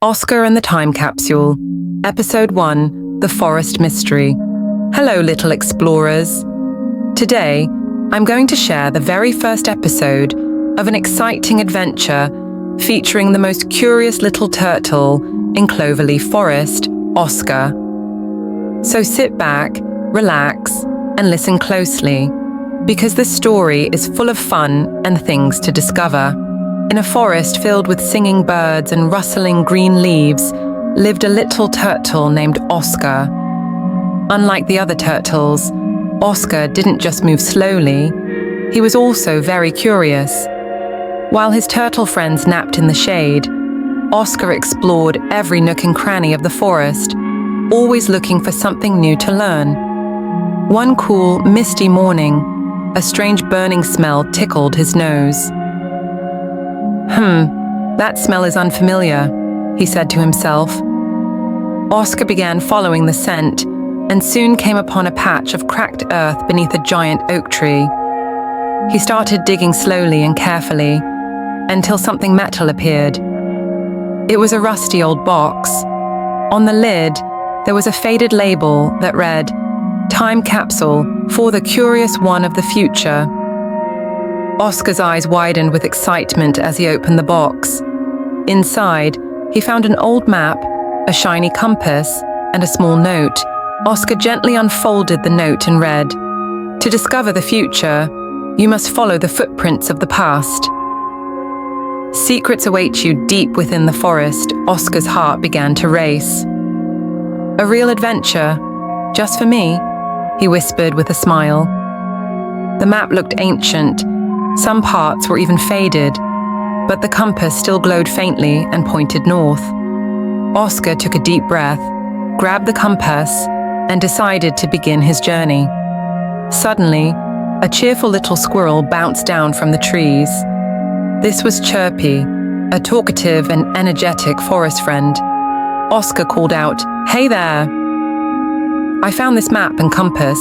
Oscar and the Time Capsule, Episode 1, The Forest Mystery. Hello, little explorers. Today, I'm going to share the very first episode of an exciting adventure featuring the most curious little turtle in Cloverleaf Forest, Oscar. So sit back, relax, and listen closely, because this story is full of fun and things to discover. In a forest filled with singing birds and rustling green leaves lived a little turtle named Oscar. Unlike the other turtles, Oscar didn't just move slowly, he was also very curious. While his turtle friends napped in the shade, Oscar explored every nook and cranny of the forest, always looking for something new to learn. One cool, misty morning, a strange burning smell tickled his nose. That smell is unfamiliar, he said to himself. Oscar began following the scent and soon came upon a patch of cracked earth beneath a giant oak tree. He started digging slowly and carefully until something metal appeared. It was a rusty old box. On the lid, there was a faded label that read, "Time Capsule for the Curious One of the Future." Oscar's eyes widened with excitement as he opened the box. Inside, he found an old map, a shiny compass, and a small note. Oscar gently unfolded the note and read, "To discover the future, you must follow the footprints of the past." Secrets await you deep within the forest. Oscar's heart began to race. "A real adventure, just for me," he whispered with a smile. The map looked ancient. Some parts were even faded, but the compass still glowed faintly and pointed north. Oscar took a deep breath, grabbed the compass, and decided to begin his journey. Suddenly, a cheerful little squirrel bounced down from the trees. This was Chirpy, a talkative and energetic forest friend. Oscar called out, "Hey there! I found this map and compass.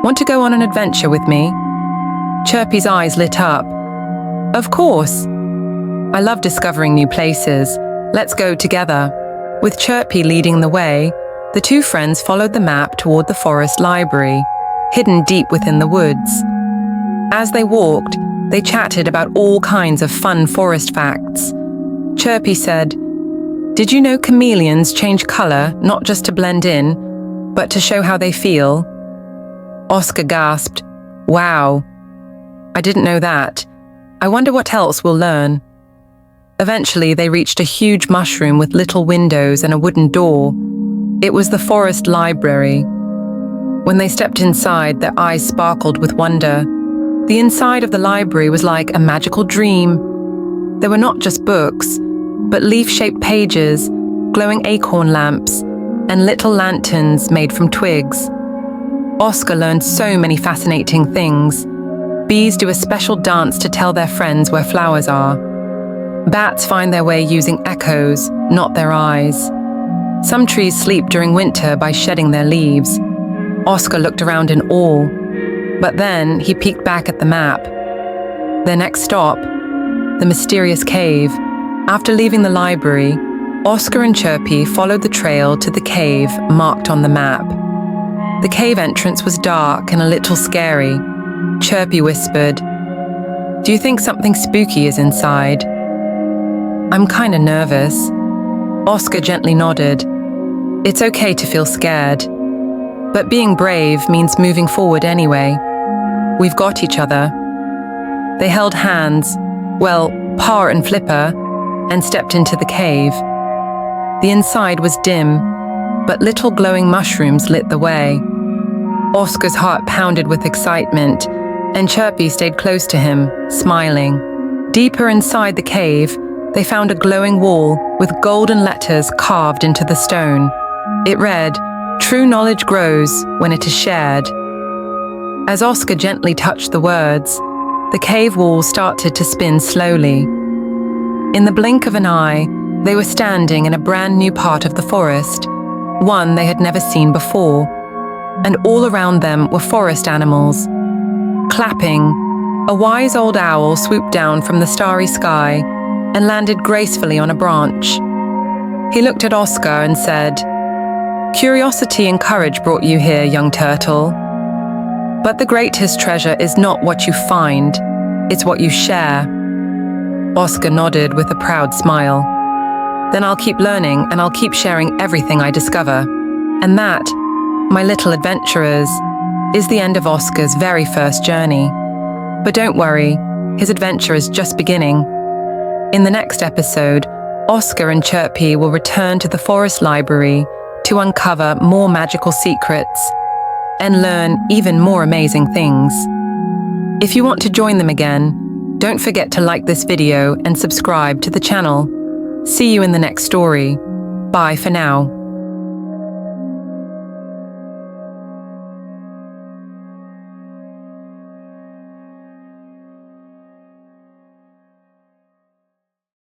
Want to go on an adventure with me?" Chirpy's eyes lit up. "Of course! I love discovering new places. Let's go together." With Chirpy leading the way, the two friends followed the map toward the forest library, hidden deep within the woods. As they walked, they chatted about all kinds of fun forest facts. Chirpy said, "Did you know chameleons change color not just to blend in, but to show how they feel?" Oscar gasped, "Wow! I didn't know that. I wonder what else we'll learn." Eventually, they reached a huge mushroom with little windows and a wooden door. It was the forest library. When they stepped inside, their eyes sparkled with wonder. The inside of the library was like a magical dream. There were not just books, but leaf-shaped pages, glowing acorn lamps, and little lanterns made from twigs. Oscar learned so many fascinating things. Bees do a special dance to tell their friends where flowers are. Bats find their way using echoes, not their eyes. Some trees sleep during winter by shedding their leaves. Oscar looked around in awe, but then he peeked back at the map. Their next stop, the mysterious cave. After leaving the library, Oscar and Chirpy followed the trail to the cave marked on the map. The cave entrance was dark and a little scary. Chirpy whispered, "Do you think something spooky is inside?" "I'm kinda nervous." Oscar gently nodded. "It's okay to feel scared, but being brave means moving forward anyway. We've got each other." They held hands, well, Pa and Flipper, and stepped into the cave. The inside was dim, but little glowing mushrooms lit the way. Oscar's heart pounded with excitement, and Chirpy stayed close to him, smiling. Deeper inside the cave, they found a glowing wall with golden letters carved into the stone. It read, "True knowledge grows when it is shared." As Oscar gently touched the words, the cave wall started to spin slowly. In the blink of an eye, they were standing in a brand new part of the forest, one they had never seen before, and all around them were forest animals. Clapping, a wise old owl swooped down from the starry sky and landed gracefully on a branch. He looked at Oscar and said, "Curiosity and courage brought you here, young turtle. But the greatest treasure is not what you find, it's what you share." Oscar nodded with a proud smile. "Then I'll keep learning and I'll keep sharing everything I discover." And that, my little adventurers, is the end of Oscar's very first journey. But don't worry, his adventure is just beginning. In the next episode, Oscar and Chirpy will return to the forest library to uncover more magical secrets and learn even more amazing things. If you want to join them again, don't forget to like this video and subscribe to the channel. See you in the next story. Bye for now.